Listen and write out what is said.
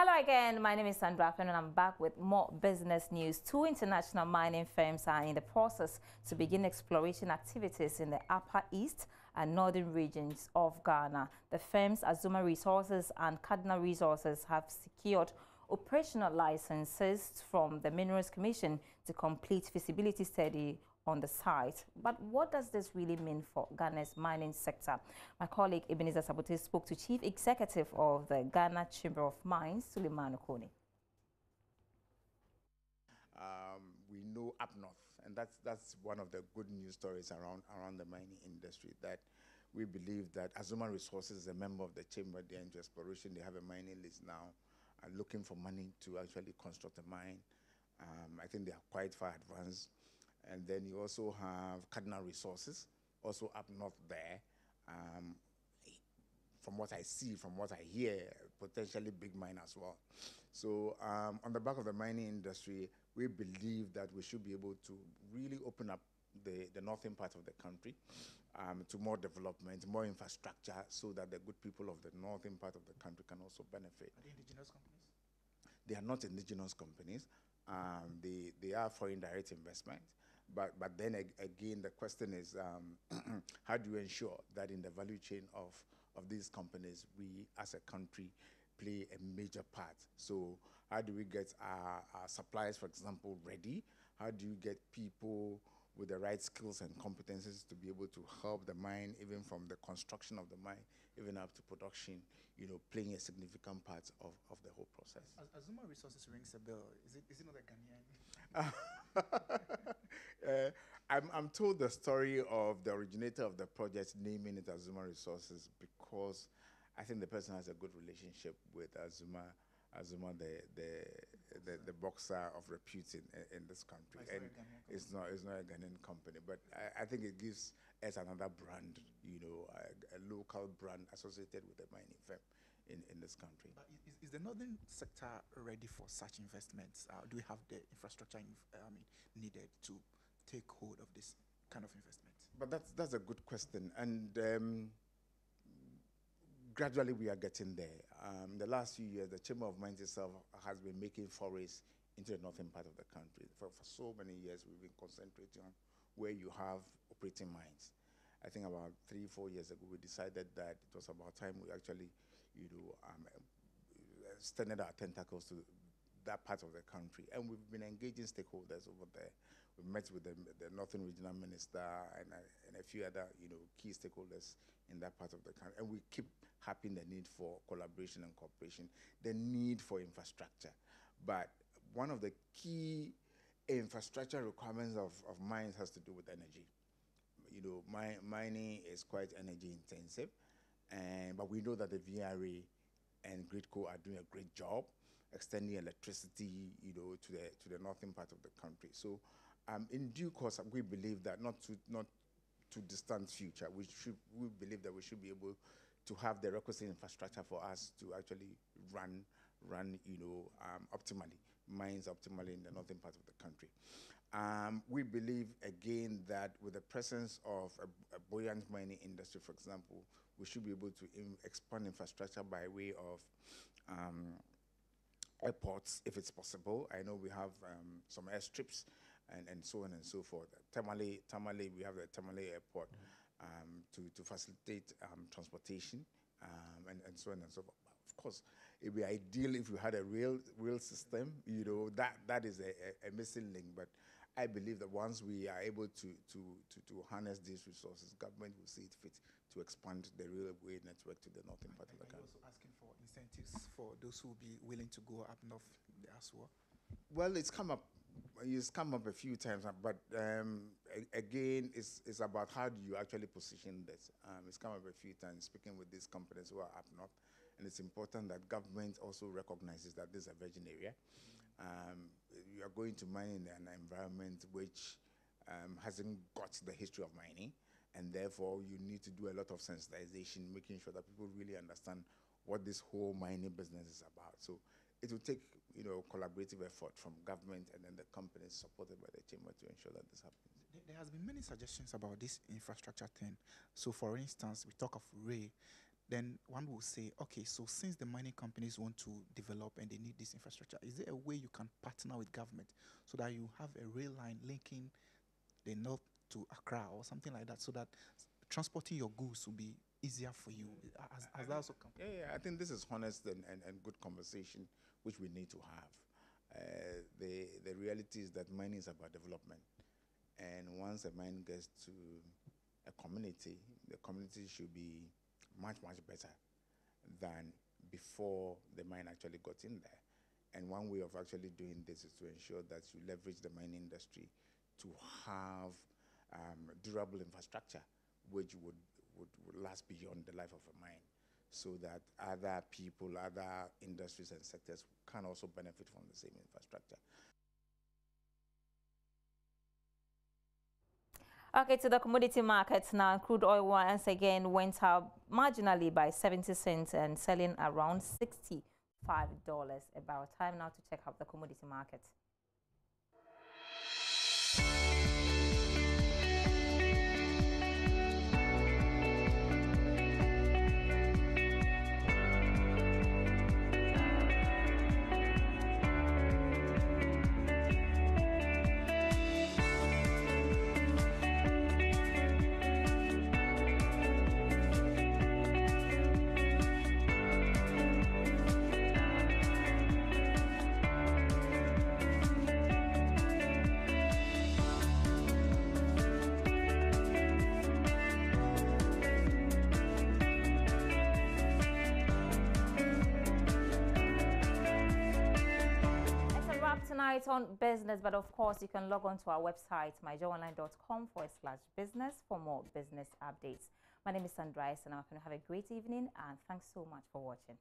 Hello again, my name is Sandra and I'm back with more business news. Two international mining firms are in the process to begin exploration activities in the Upper East and Northern regions of Ghana. The firms Azuma Resources and Cardinal Resources have secured operational licenses from the Minerals Commission to complete feasibility study on the site. But what does this really mean for Ghana's mining sector? My colleague Ebenezer Sabote spoke to Chief Executive of the Ghana Chamber of Mines, Suleiman Okoni. We know up north, and that's one of the good news stories around the mining industry, that we believe that Azuma Resources is a member of the chamber. They're into exploration. They have a mining list now, looking for money to actually construct a mine. I think they are quite far advanced. And then you also have Cardinal Resources, also up north there. From what I see, from what I hear, potentially big mine as well. So on the back of the mining industry, we believe that we should be able to really open up the northern part of the country to more development, more infrastructure, so that the good people of the northern part of the country can also benefit. Are they indigenous companies? They are not indigenous companies. They are foreign direct investment. But then again, the question is, how do you ensure that in the value chain of these companies, we as a country play a major part? So how do we get our suppliers, for example, ready? How do you get people with the right skills and competencies to be able to help the mine, even from the construction of the mine, even up to production, playing a significant part of the whole process. Azuma Resources rings a bell. Is it not a Ghanaian? I'm told the story of the originator of the project naming it Azuma Resources because I think the person has a good relationship with Azuma, the boxer of repute in this country. And it's not a Ghanaian company, but I think it gives us another brand, a local brand associated with the mining firm in this country. But is the northern sector ready for such investments? Do we have the infrastructure needed to take hold of this kind of investment? But that's a good question, and gradually we are getting there. The last few years, the Chamber of Mines itself has been making forays into the northern part of the country. For so many years, we've been concentrating on where you have operating mines. I think about 3-4 years ago, we decided that it was about time we actually, extended our tentacles to that part of the country. And we've been engaging stakeholders over there. We met with the Northern Regional Minister and a few other, key stakeholders in that part of the country. And we keep harping the need for collaboration and cooperation, the need for infrastructure. But one of the key infrastructure requirements of mines has to do with energy. Mining is quite energy intensive, but we know that the VRA and Gridco are doing a great job extending electricity, to the northern part of the country. So, in due course, we believe that not too distant future, we believe that we should be able to have the requisite infrastructure for us to actually run optimally, mines optimally in the northern part of the country. We believe, again, that with the presence of a buoyant mining industry, for example, we should be able to expand infrastructure by way of airports, if it's possible. I know we have some airstrips and so on and so forth. Tamale, we have the Tamale Airport to facilitate transportation and so on and so forth. Of course, it would be ideal if we had a real system. That is a missing link. But I believe that once we are able to harness these resources, government will see it fit to expand the railway network to the northern part of the country. Are you also asking for incentives for those who will be willing to go up north as well? Well, it's come up a few times, but again, it's about how do you actually position this. It's come up a few times, speaking with these companies who are up north, and it's important that government also recognizes that this is a virgin area. You are going to mine in an environment which hasn't got the history of mining, and therefore you need to do a lot of sensitization, making sure that people really understand what this whole mining business is about. So it will take, collaborative effort from government and then the companies supported by the chamber to ensure that this happens. There has been many suggestions about this infrastructure thing. So, for instance, we talk of rail. then one will say, okay, so since the mining companies want to develop and they need this infrastructure, is there a way you can partner with government so that you have a rail line linking the north to Accra or something like that, so that transporting your goods will be easier for you? Has that also come? Yeah, I think this is honest and good conversation which we need to have. The reality is that mining is about development. And once a mine gets to a community, the community should be much, much better than before the mine actually got in there. And one way of actually doing this is to ensure that you leverage the mining industry to have durable infrastructure which would last beyond the life of a mine, so that other people, other industries and sectors can also benefit from the same infrastructure. Okay, to the commodity markets now. Crude oil once again went up marginally by 70 cents and selling around $65 a barrel. Time now to check out the commodity market. Tonight on business, but of course you can log on to our website myjoyonline.com/business for more business updates. My name is Sandra and I'm going to have a great evening, and thanks so much for watching.